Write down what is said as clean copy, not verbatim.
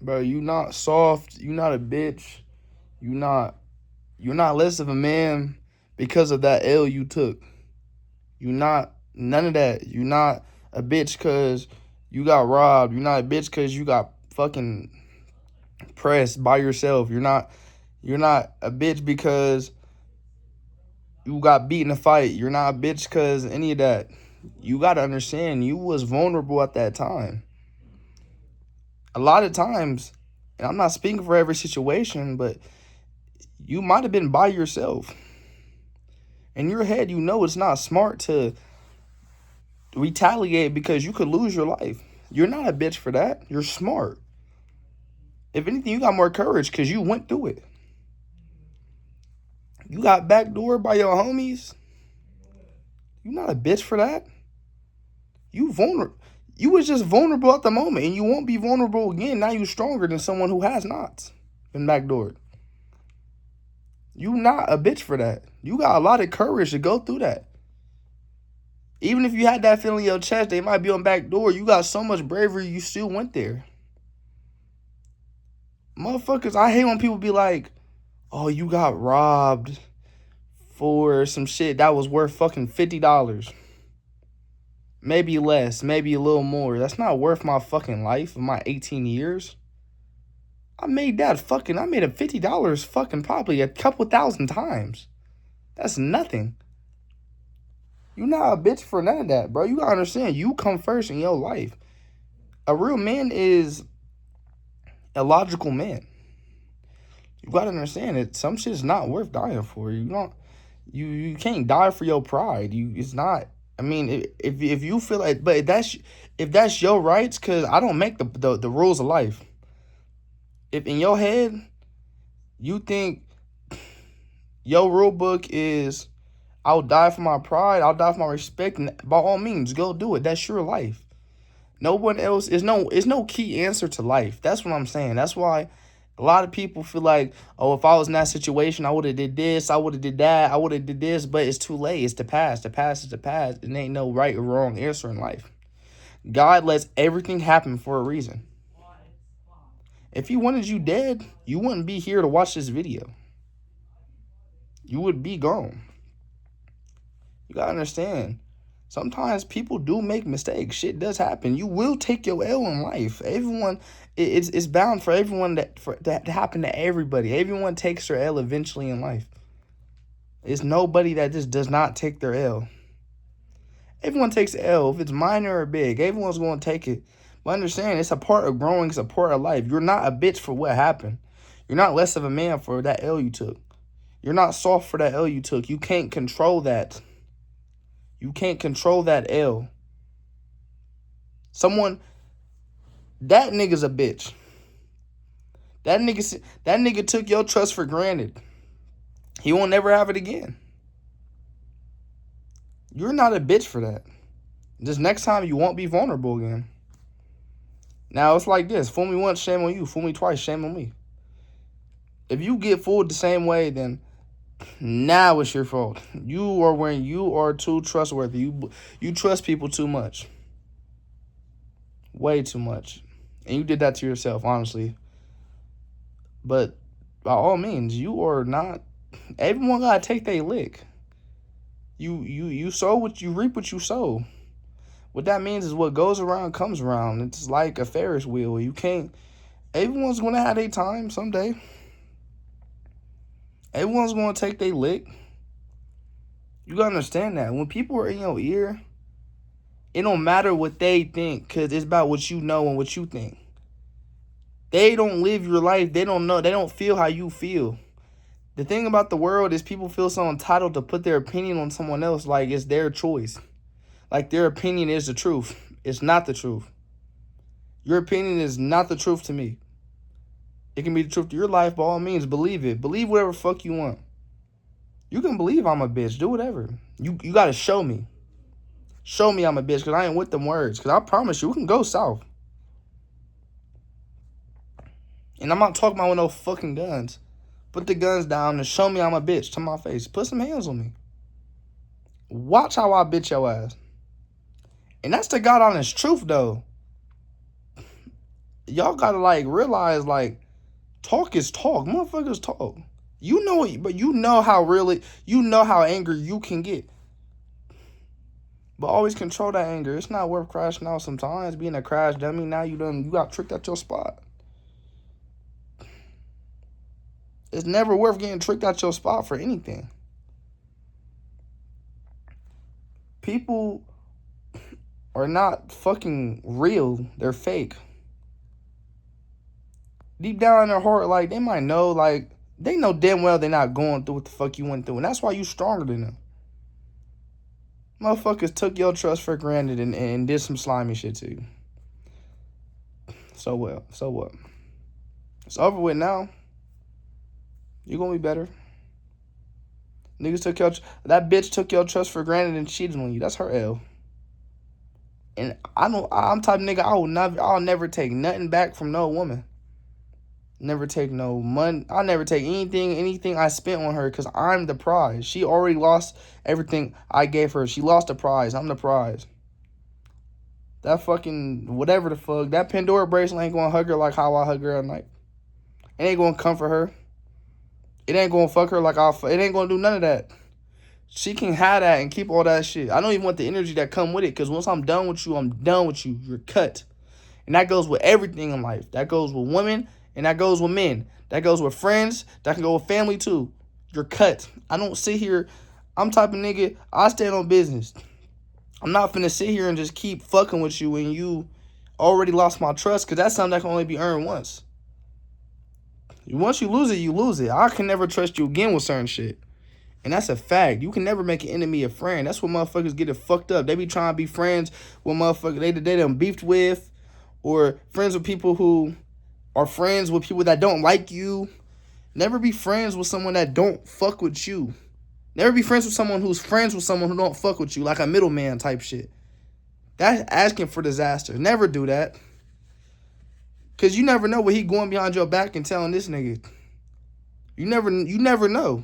Bro, you not soft. You not a bitch. You not. You're not less of a man because of that L you took. You not none of that. You not a bitch because you got robbed. You're not a bitch because you got fucking pressed by yourself. You're not. You're not a bitch because you got beat in a fight. You're not a bitch because any of that. You got to understand you was vulnerable at that time. A lot of times, and I'm not speaking for every situation, but you might have been by yourself. In your head, you know it's not smart to retaliate because you could lose your life. You're not a bitch for that. You're smart. If anything, you got more courage because you went through it. You got backdoored by your homies. You're not a bitch for that. You vulnerable. You was just vulnerable at the moment, and you won't be vulnerable again. Now you're stronger than someone who has not been backdoored. You not a bitch for that. You got a lot of courage to go through that. Even if you had that feeling in your chest, they might be on back door. You got so much bravery, you still went there. Motherfuckers, I hate when people be like, oh, you got robbed for some shit that was worth fucking $50. Maybe less, maybe a little more. That's not worth my fucking life of my 18 years. I made a $50 fucking probably a couple thousand times. That's nothing. You not a bitch for none of that, bro. You gotta understand, you come first in your life. A real man is a logical man. You gotta understand that some shit's not worth dying for. You can't die for your pride. It's not. I mean, if you feel like, but if that's your rights, cause I don't make the rules of life. If in your head you think your rule book is I'll die for my pride, I'll die for my respect, and by all means go do it. That's your life. No one else is no key answer to life. That's what I'm saying. That's why a lot of people feel like, oh, if I was in that situation, I would have did this, I would have did that, I would have did this, but it's too late. It's the past. The past is the past. And there ain't no right or wrong answer in life. God lets everything happen for a reason. If he wanted you dead, you wouldn't be here to watch this video. You would be gone. You gotta understand. Sometimes people do make mistakes. Shit does happen. You will take your L in life. Everyone, it's bound for everyone that to happen to everybody. Everyone takes their L eventually in life. It's nobody that just does not take their L. Everyone takes L. If it's minor or big, everyone's going to take it. But understand, it's a part of growing. It's a part of life. You're not a bitch for what happened. You're not less of a man for that L you took. You're not soft for that L you took. You can't control that. You can't control that L. That nigga's a bitch. That nigga took your trust for granted. He won't never have it again. You're not a bitch for that. Just next time you won't be vulnerable again. Now it's like this. Fool me once, shame on you. Fool me twice, shame on me. If you get fooled the same way, then now it's your fault. You are too trustworthy. You trust people too much. Way too much. And you did that to yourself, honestly. But by all means, you are not. Everyone gotta take their lick. You sow what you reap what you sow. What that means is what goes around comes around. It's like a Ferris wheel. You can't. Everyone's gonna have their time someday. Everyone's gonna take their lick. You gotta understand that when people are in your ear, it don't matter what they think, cause it's about what you know and what you think. They don't live your life. They don't know. They don't feel how you feel. The thing about the world is people feel so entitled to put their opinion on someone else like it's their choice. Like their opinion is the truth. It's not the truth. Your opinion is not the truth to me. It can be the truth to your life by all means. Believe it. Believe whatever fuck you want. You can believe I'm a bitch. Do whatever. You gotta show me. Show me I'm a bitch because I ain't with them words. Because I promise you, we can go south. And I'm not talking about with no fucking guns. Put the guns down and show me I'm a bitch to my face. Put some hands on me. Watch how I bitch your ass. And that's the God honest truth, though. y'all gotta like realize like talk is talk. Motherfuckers talk. You know it, but you know how really you know how angry you can get. But always control that anger. It's not worth crashing out sometimes. Being a crash dummy, now you got tricked at your spot. It's never worth getting tricked at your spot for anything. People are not fucking real. They're fake. Deep down in their heart, like, they might know, like, they know damn well they're not going through what the fuck you went through. And that's why you stronger than them. Motherfuckers took your trust for granted and did some slimy shit to you. So what? It's over with now. You're gonna be better. Niggas took that bitch took your trust for granted and cheated on you. That's her L. And I'm type of nigga, I'll never take nothing back from no woman. Never take no money. I'll never take anything I spent on her because I'm the prize. She already lost everything I gave her. She lost the prize. I'm the prize. That fucking whatever the fuck. That Pandora bracelet ain't gonna hug her like how I hug her at night. It ain't gonna comfort her. It ain't gonna fuck her like it ain't gonna do none of that. She can have that and keep all that shit. I don't even want the energy that come with it because once I'm done with you, I'm done with you. You're cut. And that goes with everything in life. That goes with women and that goes with men. That goes with friends. That can go with family too. You're cut. I don't sit here. I'm type of nigga, I stand on business. I'm not finna sit here and just keep fucking with you when you already lost my trust because that's something that can only be earned once. Once you lose it, you lose it. I can never trust you again with certain shit. And that's a fact. You can never make an enemy a friend. That's what motherfuckers get it fucked up. They be trying to be friends with motherfuckers they done beefed with, or friends with people who are friends with people that don't like you. Never be friends with someone that don't fuck with you. Never be friends with someone who's friends with someone who don't fuck with you, like a middleman type shit. That's asking for disaster. Never do that. Because you never know what he going behind your back and telling this nigga. You never know.